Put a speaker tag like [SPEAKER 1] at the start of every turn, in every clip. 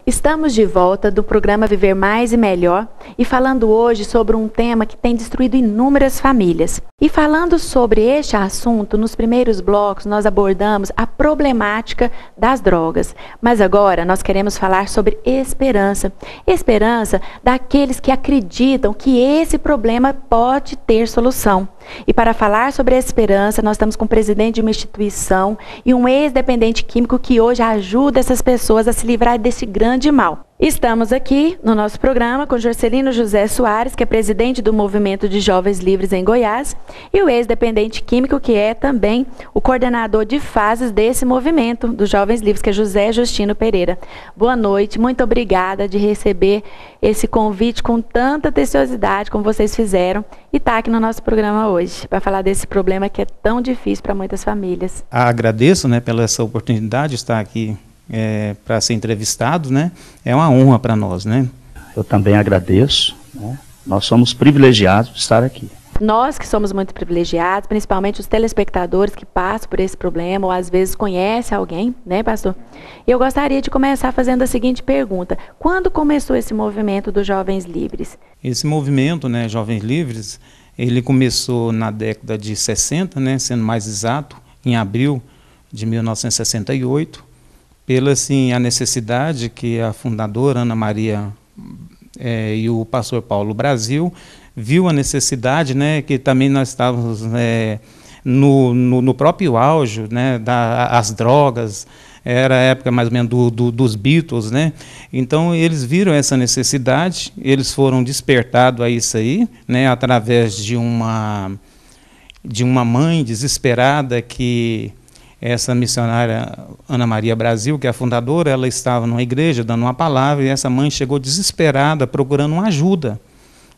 [SPEAKER 1] Estamos de volta do programa Viver Mais e Melhor e falando hoje sobre um tema que tem destruído inúmeras famílias. E falando sobre este assunto, nos primeiros blocos nós abordamos a problemática das drogas. Mas agora nós queremos falar sobre esperança. Esperança daqueles que acreditam que esse problema pode ter solução. E para falar sobre a esperança, nós estamos com o presidente de uma instituição e um ex-dependente químico que hoje ajuda essas pessoas a se livrar desse grande mal. Estamos aqui no nosso programa com Jorcelino José Soares, que é presidente do Movimento de Jovens Livres em Goiás, e o ex-dependente químico, que é também o coordenador de fases desse movimento dos Jovens Livres, que é José Justino Pereira. Boa noite, muito obrigada de receber esse convite com tanta atenciosidade como vocês fizeram e estar aqui no nosso programa hoje, para falar desse problema que é tão difícil para muitas famílias.
[SPEAKER 2] Agradeço, pela essa oportunidade de estar aqui para ser entrevistado, é uma honra para nós,
[SPEAKER 3] Eu também agradeço, Nós somos privilegiados de estar aqui.
[SPEAKER 1] Nós que somos muito privilegiados, principalmente os telespectadores que passam por esse problema ou às vezes conhecem alguém, pastor? Eu gostaria de começar fazendo a seguinte pergunta: quando começou esse movimento dos Jovens Livres?
[SPEAKER 2] Esse movimento, Jovens Livres, ele começou na década de 60, sendo mais exato, em abril de 1968, pela a necessidade que a fundadora Ana Maria e o pastor Paulo Brasil viu a necessidade, que também nós estávamos no próprio auge, das drogas, era a época mais ou menos dos Beatles, Então eles viram essa necessidade, eles foram despertados a isso aí, através de uma mãe desesperada que essa missionária Ana Maria Brasil, que é a fundadora, ela estava numa igreja dando uma palavra e essa mãe chegou desesperada procurando uma ajuda.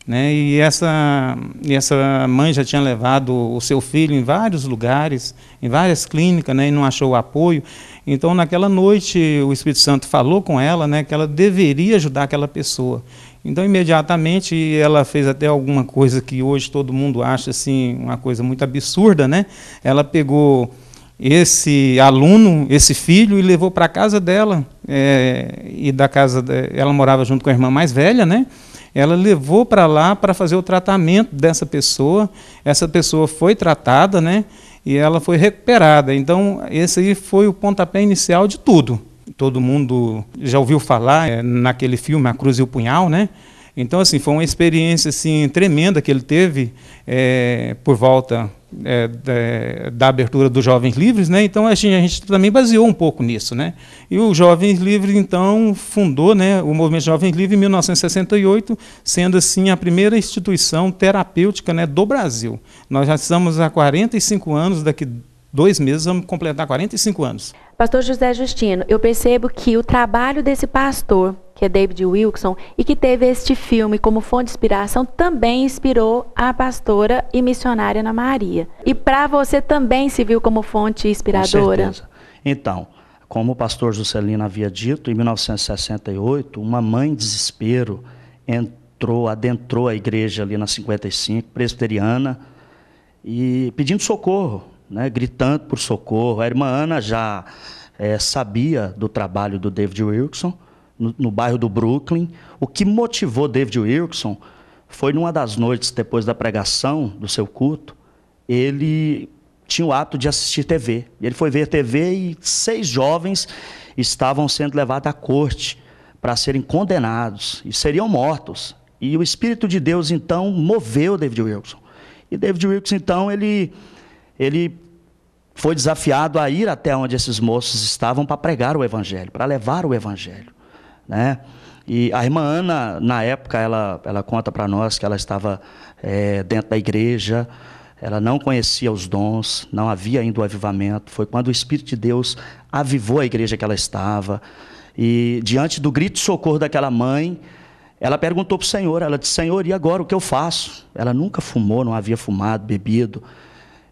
[SPEAKER 2] E essa mãe já tinha levado o seu filho em vários lugares, em várias clínicas, e não achou apoio. Então, naquela noite, o Espírito Santo falou com ela, que ela deveria ajudar aquela pessoa. Então, imediatamente, ela fez até alguma coisa que hoje todo mundo acha uma coisa muito absurda, Ela pegou esse aluno, esse filho, e levou para a casa dela, e da casa ela morava junto com a irmã mais velha, Ela levou para lá para fazer o tratamento dessa pessoa. Essa pessoa foi tratada, e ela foi recuperada. Então, esse aí foi o pontapé inicial de tudo. Todo mundo já ouviu falar naquele filme A Cruz e o Punhal, Então, foi uma experiência tremenda que ele teve por volta da abertura dos Jovens Livres, Então a gente também baseou um pouco nisso, E o Jovens Livres, então, fundou, o Movimento Jovens Livres em 1968, sendo a primeira instituição terapêutica, do Brasil. Nós já estamos há 45 anos, daqui 2 meses vamos completar 45 anos.
[SPEAKER 1] Pastor José Justino, eu percebo que o trabalho desse pastor, que é David Wilkerson, e que teve este filme como fonte de inspiração, também inspirou a pastora e missionária Ana Maria. E para você também se viu como fonte inspiradora?
[SPEAKER 3] Com certeza. Então, como o pastor Juscelino havia dito, em 1968, uma mãe em desespero adentrou a igreja ali na 55, presbiteriana, e pedindo socorro, gritando por socorro. A irmã Ana já sabia do trabalho do David Wilkerson, no bairro do Brooklyn. O que motivou David Wilkerson foi numa das noites, depois da pregação do seu culto, ele tinha o hábito de assistir TV. Ele foi ver TV e 6 jovens estavam sendo levados à corte para serem condenados e seriam mortos. E o Espírito de Deus, então, moveu David Wilkerson. E David Wilkerson, então, ele foi desafiado a ir até onde esses moços estavam para pregar o Evangelho, para levar o Evangelho. E a irmã Ana, na época, ela conta para nós que ela estava dentro da igreja, ela não conhecia os dons, não havia ainda o avivamento. Foi quando o Espírito de Deus avivou a igreja que ela estava. E diante do grito de socorro daquela mãe, ela perguntou para o Senhor, ela disse: Senhor, e agora o que eu faço? Ela nunca fumou, não havia fumado, bebido.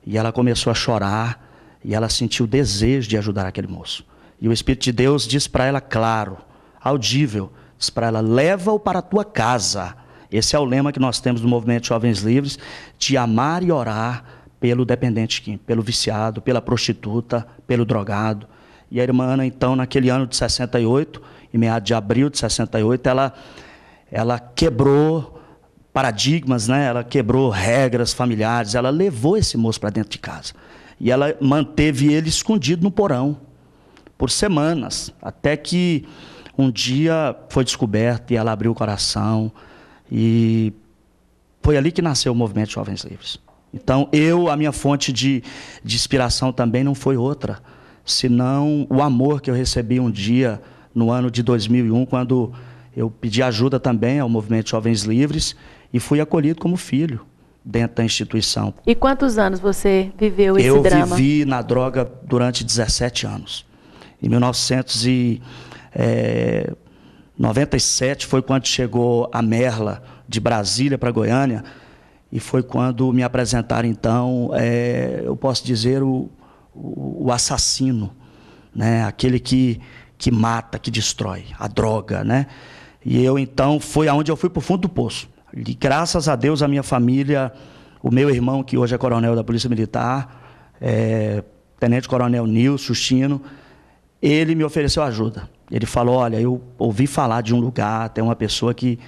[SPEAKER 3] E ela começou a chorar, e ela sentiu o desejo de ajudar aquele moço. E o Espírito de Deus disse para ela, claro, audível, diz para ela: leva-o para a tua casa. Esse é o lema que nós temos no Movimento Jovens Livres, de amar e orar pelo dependente químico, pelo viciado, pela prostituta, pelo drogado. E a irmã Ana, então, naquele ano de 68, em meados de abril de 68, ela quebrou paradigmas, né? Ela quebrou regras familiares, ela levou esse moço para dentro de casa. E ela manteve ele escondido no porão por semanas, até que um dia foi descoberto e ela abriu o coração. E foi ali que nasceu o Movimento Jovens Livres. Então, a minha fonte de inspiração também não foi outra, senão o amor que eu recebi um dia, no ano de 2001, quando eu pedi ajuda também ao Movimento Jovens Livres e fui acolhido como filho dentro da instituição.
[SPEAKER 1] E quantos anos você viveu esse drama?
[SPEAKER 3] Eu vivi na droga durante 17 anos. Em 1997 foi quando chegou a Merla de Brasília para Goiânia, e foi quando me apresentaram, então, eu posso dizer, o assassino, né? Aquele que mata, que destrói, a droga, né? E eu, então, foi aonde eu fui para o fundo do poço. E graças a Deus, a minha família, o meu irmão, que hoje é coronel da Polícia Militar, Tenente Coronel Nilson Justino, ele me ofereceu ajuda. Ele falou, olha, eu ouvi falar de um lugar, tem uma pessoa que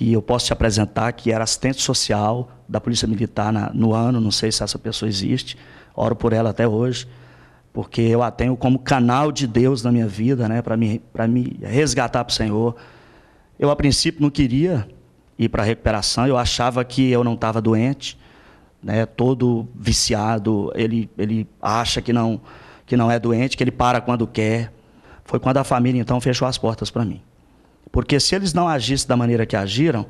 [SPEAKER 3] eu posso te apresentar, que era assistente social da Polícia Militar no ano, não sei se essa pessoa existe, oro por ela até hoje, porque eu a tenho como canal de Deus na minha vida, né, para me resgatar para o Senhor. Eu, a princípio, não queria ir para a recuperação, eu achava que eu não estava doente, né, todo viciado, ele acha que não é doente, que ele para quando quer. Foi quando a família, então, fechou as portas para mim. Porque se eles não agissem da maneira que agiram,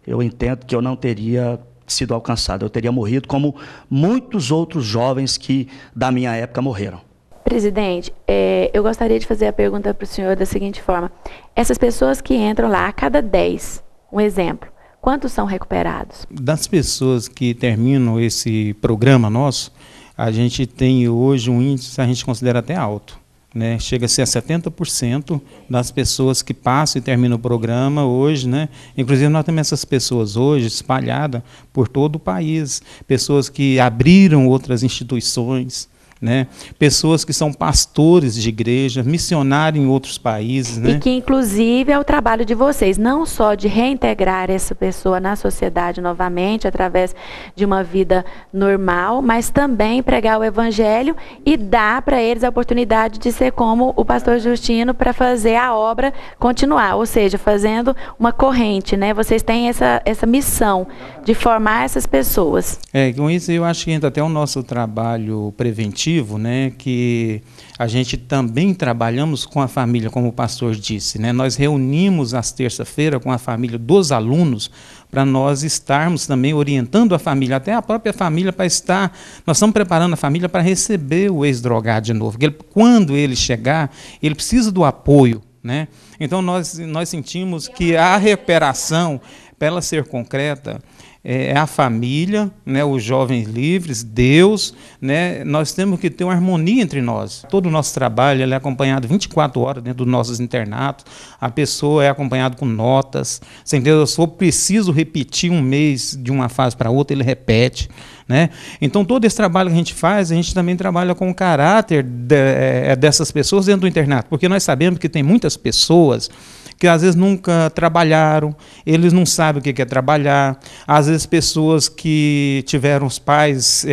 [SPEAKER 3] eu entendo que eu não teria sido alcançado. Eu teria morrido como muitos outros jovens que da minha época morreram.
[SPEAKER 1] Presidente, eu gostaria de fazer a pergunta para o senhor da seguinte forma. Essas pessoas que entram lá, a cada 10, um exemplo, quantos são recuperados? Das pessoas que terminam esse programa nosso, a gente tem hoje um índice, a gente considera até alto, né? Chega a ser a 70% das pessoas que passam e terminam o programa hoje, né? Inclusive nós temos essas pessoas hoje espalhadas por todo o país, pessoas que abriram outras instituições, né? Pessoas que são pastores de igreja, missionários em outros países, né? E que inclusive é o trabalho de vocês, não só de reintegrar essa pessoa na sociedade novamente, através de uma vida normal, mas também pregar o evangelho e dar para eles a oportunidade de ser como o pastor Justino para fazer a obra continuar, ou seja, fazendo uma corrente, né? Vocês têm essa missão de formar essas pessoas. Com isso eu acho que entra até o nosso trabalho preventivo, né, que a gente também trabalhamos com a família, como o pastor disse, né? Nós reunimos às terça-feira com a família dos alunos para nós estarmos também orientando a família, até a própria família para estar, nós estamos preparando a família para receber o ex-drogado de novo, porque quando ele chegar, ele precisa do apoio, né? Então nós sentimos que a recuperação, para ela ser concreta, é a família, né, os jovens livres, Deus, né, nós temos que ter uma harmonia entre nós. Todo o nosso trabalho ele é acompanhado 24 horas dentro dos nossos internatos, a pessoa é acompanhada com notas, se Deus for preciso repetir um mês de uma fase para outra, ele repete, né? Então todo esse trabalho que a gente faz, a gente também trabalha com o caráter dessas pessoas dentro do internato, porque nós sabemos que tem muitas pessoas que às vezes nunca trabalharam, eles não sabem o que é trabalhar, às vezes pessoas que tiveram os pais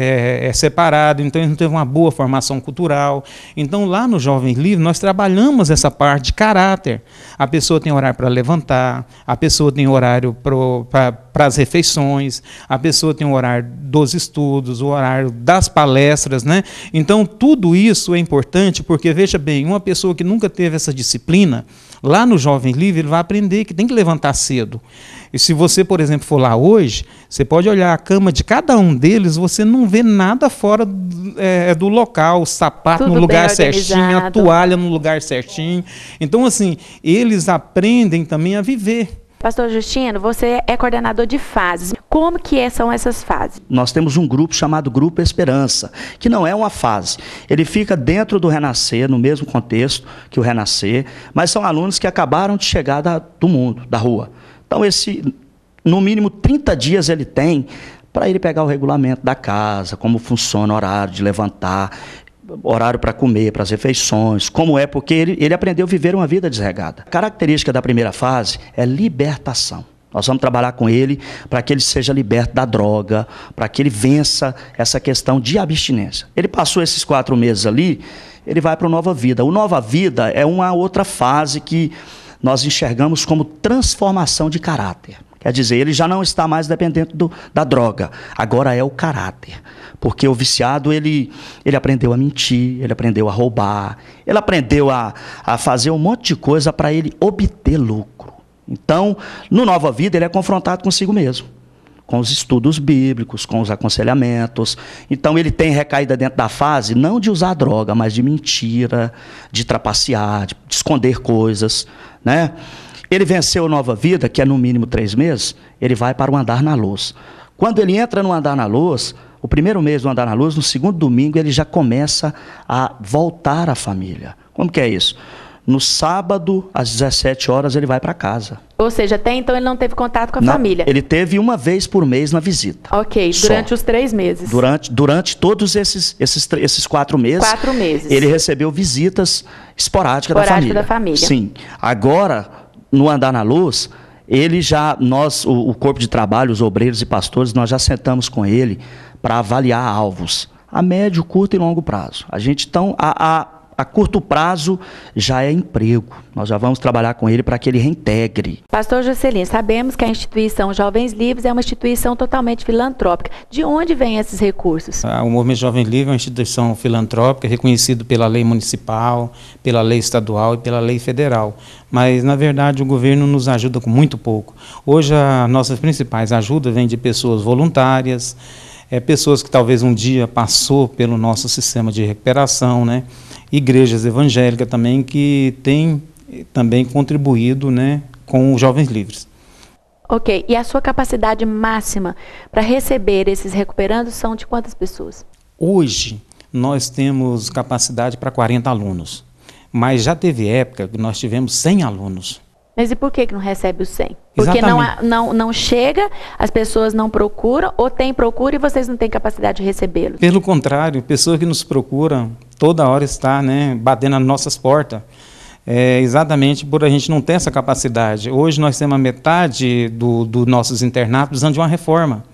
[SPEAKER 1] separados, então eles não teve uma boa formação cultural. Então lá no Jovem Livre nós trabalhamos essa parte de caráter. A pessoa tem horário para levantar, a pessoa tem horário para as refeições, a pessoa tem o horário dos estudos, o horário das palestras, né? Então tudo isso é importante porque, veja bem, uma pessoa que nunca teve essa disciplina, lá no Jovem Livre ele vai aprender que tem que levantar cedo. E se você, por exemplo, for lá hoje, você pode olhar a cama de cada um deles, você não vê nada fora do local, o sapato tudo no lugar certinho, a toalha no lugar certinho. Então, assim, eles aprendem também a viver. Pastor Justino, você é coordenador de fases. Como que são essas fases?
[SPEAKER 3] Nós temos um grupo chamado Grupo Esperança, que não é uma fase. Ele fica dentro do Renascer, no mesmo contexto que o Renascer, mas são alunos que acabaram de chegar do mundo, da rua. Então, no mínimo 30 dias ele tem para ele pegar o regulamento da casa, como funciona o horário de levantar. horário para comer, para as refeições, como é, porque ele aprendeu a viver uma vida desregada. A característica da primeira fase é libertação. Nós vamos trabalhar com ele para que ele seja liberto da droga, para que ele vença essa questão de abstinência. Ele passou esses 4 meses ali, ele vai para o Nova Vida. O Nova Vida é uma outra fase que nós enxergamos como transformação de caráter. Quer dizer, ele já não está mais dependente da droga, agora é o caráter. Porque o viciado, ele aprendeu a mentir, ele aprendeu a roubar, ele aprendeu a fazer um monte de coisa para ele obter lucro. Então, no Nova Vida, ele é confrontado consigo mesmo, com os estudos bíblicos, com os aconselhamentos. Então, ele tem recaída dentro da fase, não de usar droga, mas de mentira, de trapacear, de esconder coisas, né? Ele venceu a Nova Vida, que é no mínimo 3 meses, ele vai para o andar na luz. Quando ele entra no andar na luz, o primeiro mês do andar na luz, no segundo domingo, ele já começa a voltar à família. Como que é isso? No sábado, às 17 horas, ele vai para casa.
[SPEAKER 1] Ou seja, até então ele não teve contato com a família.
[SPEAKER 3] Ele teve uma vez por mês na visita.
[SPEAKER 1] Ok, durante os 3 meses.
[SPEAKER 3] Durante todos esses 4 meses.
[SPEAKER 1] 4 meses.
[SPEAKER 3] Ele recebeu visitas esporádicas da família. Sim. Agora, no andar na luz, o corpo de trabalho, os obreiros e pastores, nós já sentamos com ele para avaliar alvos a médio, curto e longo prazo. A gente, então, a curto prazo já é emprego. Nós já vamos trabalhar com ele para que ele reintegre.
[SPEAKER 1] Pastor Juscelino, sabemos que a instituição Jovens Livres é uma instituição totalmente filantrópica. De onde vêm esses recursos?
[SPEAKER 2] O Movimento Jovens Livres é uma instituição filantrópica, reconhecido pela lei municipal, pela lei estadual e pela lei federal. Mas, na verdade, o governo nos ajuda com muito pouco. Hoje, as nossas principais ajudas vêm de pessoas voluntárias, pessoas que talvez um dia passou pelo nosso sistema de recuperação, né? Igrejas evangélicas também que têm também contribuído, né, com os Jovens Livres.
[SPEAKER 1] Ok, e a sua capacidade máxima para receber esses recuperandos são de quantas pessoas?
[SPEAKER 2] Hoje nós temos capacidade para 40 alunos, mas já teve época que nós tivemos 100 alunos.
[SPEAKER 1] Mas e por que não recebe os 100? Porque não chega, as pessoas não procuram, ou tem procura e vocês não têm capacidade de recebê-los?
[SPEAKER 2] Pelo contrário, pessoas que nos procuram toda hora está, né, batendo nas nossas portas. Exatamente por a gente não ter essa capacidade. Hoje nós temos a metade dos nossos internatos precisando de uma reforma,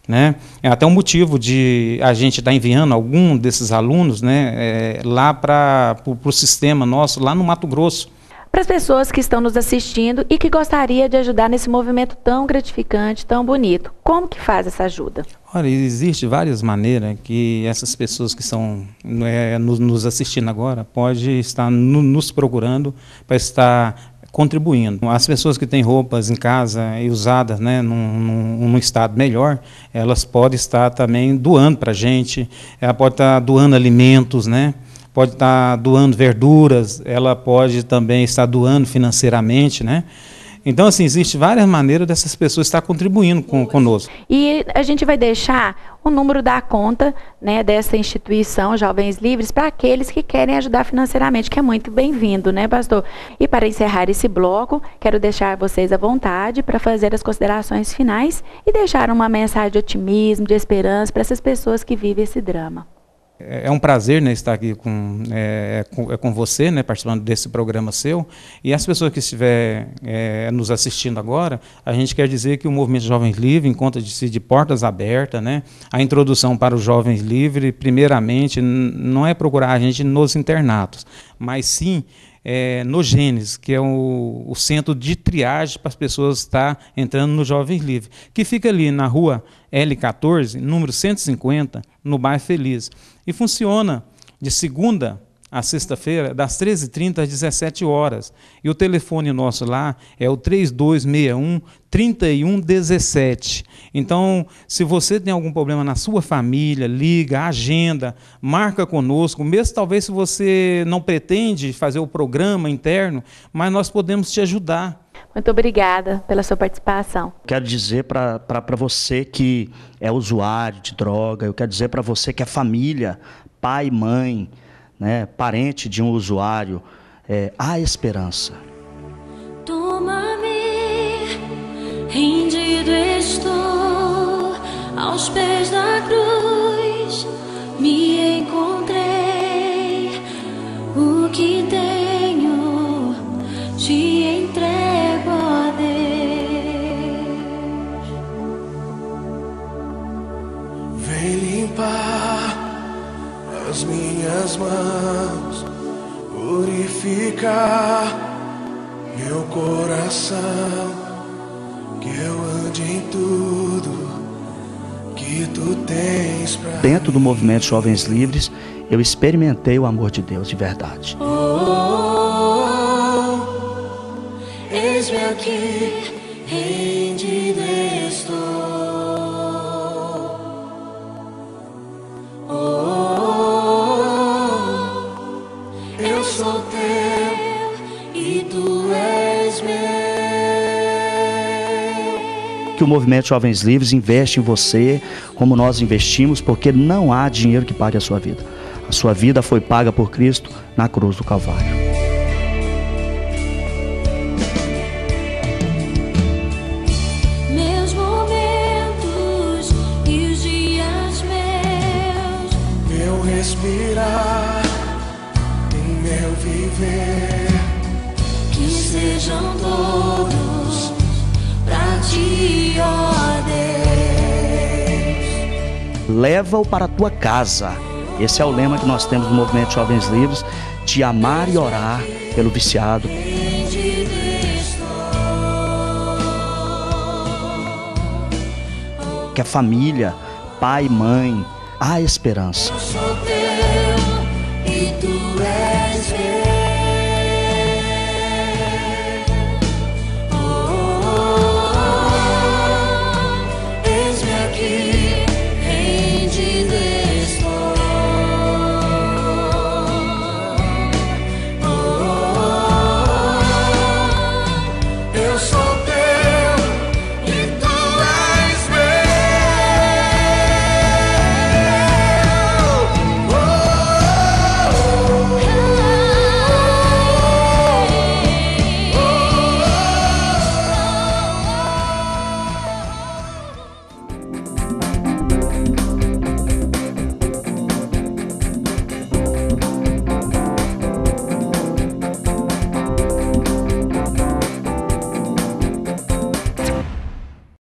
[SPEAKER 2] né? É até um motivo de a gente estar enviando algum desses alunos, né, lá para o sistema nosso, lá no Mato Grosso.
[SPEAKER 1] Para as pessoas que estão nos assistindo e que gostariam de ajudar nesse movimento tão gratificante, tão bonito, como que faz essa ajuda?
[SPEAKER 2] Olha, existem várias maneiras que essas pessoas que estão nos assistindo agora podem estar nos procurando para estar contribuindo. As pessoas que têm roupas em casa e usadas, né, num estado melhor, elas podem estar também doando para a gente, ela pode estar doando alimentos, né? Pode estar doando verduras, ela pode também estar doando financeiramente, né? Então, assim, existem várias maneiras dessas pessoas estar contribuindo conosco.
[SPEAKER 1] E a gente vai deixar o número da conta, né, dessa instituição Jovens Livres para aqueles que querem ajudar financeiramente, que é muito bem-vindo, né, pastor? E para encerrar esse bloco, quero deixar vocês à vontade para fazer as considerações finais e deixar uma mensagem de otimismo, de esperança para essas pessoas que vivem esse drama.
[SPEAKER 2] É um prazer, né, estar aqui com você, né, participando desse programa seu. E as pessoas que estiverem nos assistindo agora, a gente quer dizer que o Movimento Jovens Livres encontra-se de portas abertas, né? A introdução para os Jovens Livres, primeiramente, não é procurar a gente nos internatos, mas sim no Gênesis, que é o centro de triagem para as pessoas estar entrando no Jovens Livres, que fica ali na rua L14, número 150, no bairro Feliz. E funciona de segunda a sexta-feira, das 13h30 às 17 horas. E o telefone nosso lá é o 3261-3117. Então, se você tem algum problema na sua família, liga, agenda, marca conosco, mesmo talvez se você não pretende fazer o programa interno, mas nós podemos te ajudar.
[SPEAKER 1] Muito obrigada pela sua participação.
[SPEAKER 3] Quero dizer para você que é usuário de droga, eu quero dizer para você que é família, pai, mãe, né, parente de um usuário, há esperança.
[SPEAKER 4] Toma-me, rendido estou, aos pés da cruz me encontrei. que tenho, te entrego a Deus.
[SPEAKER 5] Vem limpar as minhas mãos, purificar meu coração, que eu ande em tudo que tu tens pra
[SPEAKER 3] Dentro do movimento Jovens Livres, eu experimentei o amor de Deus de verdade.
[SPEAKER 5] Eis-me aqui, rendido estou. Eu sou teu e tu és meu.
[SPEAKER 3] Que o movimento Jovens Livres investe em você como nós investimos, porque não há dinheiro que pague a sua vida. A sua vida foi paga por Cristo na cruz do Calvário.
[SPEAKER 4] Meus momentos e os dias meus,
[SPEAKER 5] Meu respirar e meu viver,
[SPEAKER 4] que sejam todos pra ti, ó Deus.
[SPEAKER 3] Leva-o para a tua casa. Esse é o lema que nós temos no movimento Jovens Livres, de amar e orar pelo viciado. Que a família, pai, mãe, há esperança.
[SPEAKER 5] sou teu